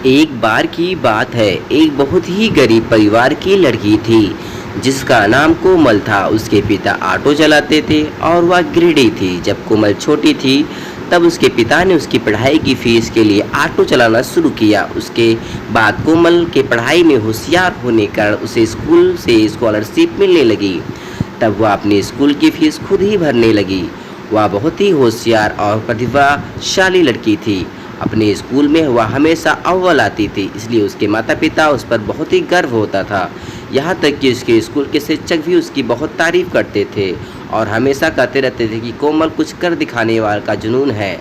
एक बार की बात है, एक बहुत ही गरीब परिवार की लड़की थी जिसका नाम कोमल था। उसके पिता ऑटो चलाते थे और वह गृहिणी थी। जब कोमल छोटी थी तब उसके पिता ने उसकी पढ़ाई की फीस के लिए ऑटो चलाना शुरू किया। उसके बाद कोमल के पढ़ाई में होशियार होने के कारण उसे स्कूल से स्कॉलरशिप मिलने लगी। तब वह अपनी स्कूल की फीस खुद ही भरने लगी। वह बहुत ही होशियार और प्रतिभाशाली लड़की थी। अपने स्कूल में वह हमेशा अव्वल आती थी, इसलिए उसके माता पिता उस पर बहुत ही गर्व होता था। यहाँ तक कि उसके स्कूल के शिक्षक भी उसकी बहुत तारीफ करते थे और हमेशा कहते रहते थे कि कोमल कुछ कर दिखाने वाला का जुनून है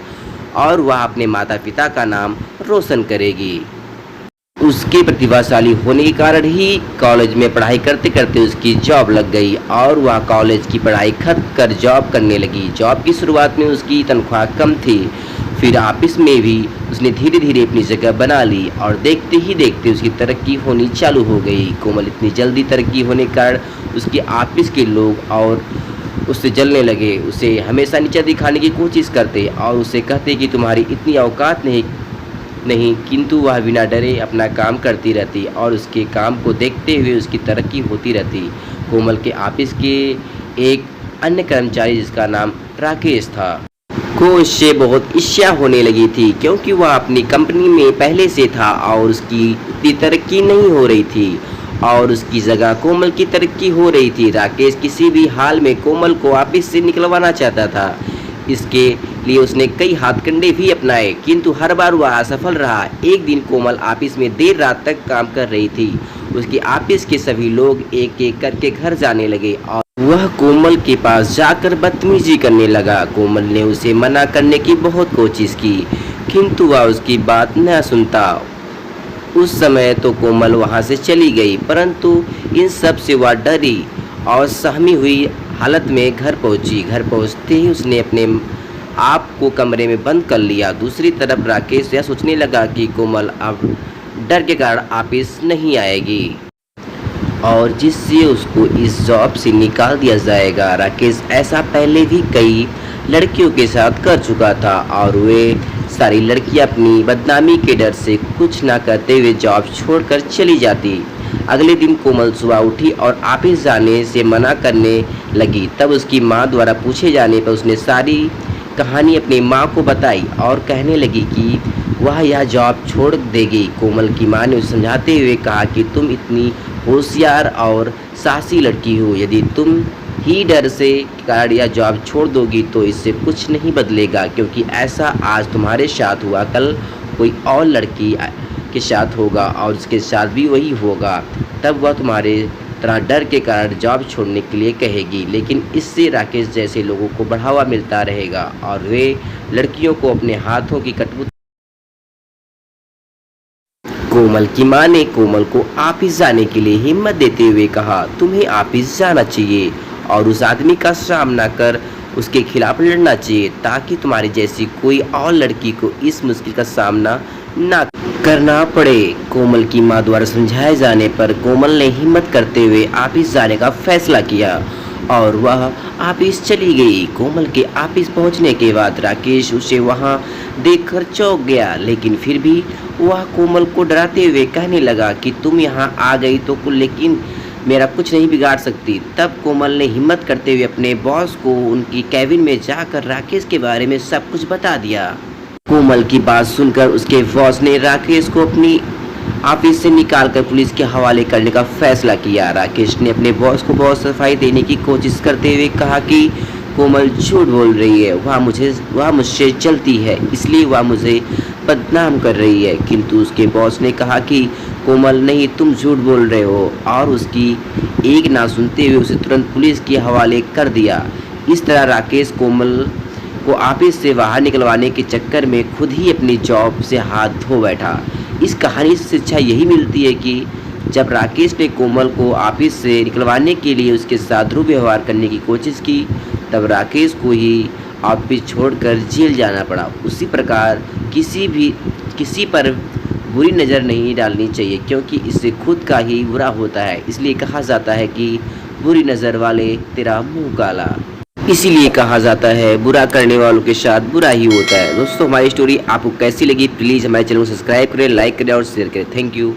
और वह अपने माता पिता का नाम रोशन करेगी। उसके प्रतिभाशाली होने के कारण ही कॉलेज में पढ़ाई करते करते उसकी जॉब लग गई और वह कॉलेज की पढ़ाई खत्म कर जॉब करने लगी। जॉब की शुरुआत में उसकी तनख्वाह कम थी, फिर ऑफिस में भी उसने धीरे धीरे अपनी जगह बना ली और देखते ही देखते उसकी तरक्की होनी चालू हो गई। कोमल इतनी जल्दी तरक्की होने के कारण उसके ऑफिस के लोग और उससे जलने लगे। उसे हमेशा नीचा दिखाने की कोशिश करते और उसे कहते कि तुम्हारी इतनी औकात नहीं, किंतु वह बिना डरे अपना काम करती रहती और उसके काम को देखते हुए उसकी तरक्की होती रहती। कोमल के ऑफिस के एक अन्य कर्मचारी जिसका नाम राकेश था को उससे बहुत ईर्ष्या होने लगी थी, क्योंकि वह अपनी कंपनी में पहले से था और उसकी इतनी तरक्की नहीं हो रही थी और उसकी जगह कोमल की तरक्की हो रही थी। राकेश किसी भी हाल में कोमल को ऑफिस से निकलवाना चाहता था। इसके लिए उसने कई हथकंडे भी अपनाए, किंतु हर बार वह असफल रहा। एक दिन कोमल ऑफिस में देर रात तक काम कर रही थी। उसके ऑफिस के सभी लोग एक एक करके घर जाने लगे और वह कोमल के पास जाकर बदतमीजी करने लगा। कोमल ने उसे मना करने की बहुत कोशिश की, किंतु वह उसकी बात न सुनता। उस समय तो कोमल वहां से चली गई, परंतु इन सब से वह डरी और सहमी हुई हालत में घर पहुंची। घर पहुंचते ही उसने अपने आप को कमरे में बंद कर लिया। दूसरी तरफ राकेश यह सोचने लगा कि कोमल अब डर के कारण ऑफिस नहीं आएगी और जिससे उसको इस जॉब से निकाल दिया जाएगा। राकेश ऐसा पहले भी कई लड़कियों के साथ कर चुका था और वे सारी लड़कियां अपनी बदनामी के डर से कुछ ना करते हुए जॉब छोड़कर चली जाती। अगले दिन कोमल सुबह उठी और ऑफिस जाने से मना करने लगी। तब उसकी माँ द्वारा पूछे जाने पर उसने सारी कहानी अपनी माँ को बताई और कहने लगी कि वह यह जॉब छोड़ देगी। कोमल की माँ ने उसे समझाते हुए कहा कि तुम इतनी होशियार और साहसी लड़की हो, यदि तुम ही डर से कारण यह जॉब छोड़ दोगी तो इससे कुछ नहीं बदलेगा, क्योंकि ऐसा आज तुम्हारे साथ हुआ कल कोई और लड़की के साथ होगा और उसके साथ भी वही होगा। तब वह तुम्हारे तरह डर के कारण जॉब छोड़ने के लिए कहेगी, लेकिन इससे राकेश जैसे लोगों को बढ़ावा मिलता रहेगा और वे लड़कियों को अपने हाथों की कटपुतली। कोमल की माँ ने कोमल को ऑफिस जाने के लिए हिम्मत देते हुए कहा, तुम्हें ऑफिस जाना चाहिए और उस आदमी का सामना कर उसके खिलाफ लड़ना चाहिए, ताकि तुम्हारी जैसी कोई और लड़की को इस मुश्किल का सामना ना करना पड़े। कोमल की माँ द्वारा समझाए जाने पर कोमल ने हिम्मत करते हुए ऑफिस जाने का फैसला किया और वह ऑफिस चली गई। कोमल के ऑफिस पहुंचने के बाद राकेश उसे वहां देखकर चौंक गया, लेकिन फिर भी वह कोमल को डराते हुए कहने लगा कि तुम यहां आ गई तो लेकिन मेरा कुछ नहीं बिगाड़ सकती। तब कोमल ने हिम्मत करते हुए अपने बॉस को उनकी कैबिन में जाकर राकेश के बारे में सब कुछ बता दिया। कोमल की बात सुनकर उसके बॉस ने राकेश को अपनी ऑफिस से निकालकर पुलिस के हवाले करने का फैसला किया। राकेश ने अपने बॉस को बहुत सफाई देने की कोशिश करते हुए कहा कि कोमल झूठ बोल रही है, वह मुझसे चलती है, इसलिए वह मुझे बदनाम कर रही है। किंतु उसके बॉस ने कहा कि कोमल नहीं, तुम झूठ बोल रहे हो और उसकी एक ना सुनते हुए उसे तुरंत पुलिस के हवाले कर दिया। इस तरह राकेश कोमल को ऑफिस से बाहर निकलवाने के चक्कर में खुद ही अपनी जॉब से हाथ धो बैठा। इस कहानी से शिक्षा यही मिलती है कि जब राकेश ने कोमल को ऑफिस से निकलवाने के लिए उसके साथ दुर्व्यवहार करने की कोशिश की, तब राकेश को ही ऑफिस छोड़कर जेल जाना पड़ा। उसी प्रकार किसी पर बुरी नज़र नहीं डालनी चाहिए, क्योंकि इससे खुद का ही बुरा होता है। इसलिए कहा जाता है कि बुरी नज़र वाले तेरा मुंह काला। इसीलिए कहा जाता है बुरा करने वालों के साथ बुरा ही होता है। दोस्तों हमारी स्टोरी आपको कैसी लगी प्लीज़ हमारे चैनल को सब्सक्राइब करें, लाइक करें और शेयर करें। Thank you.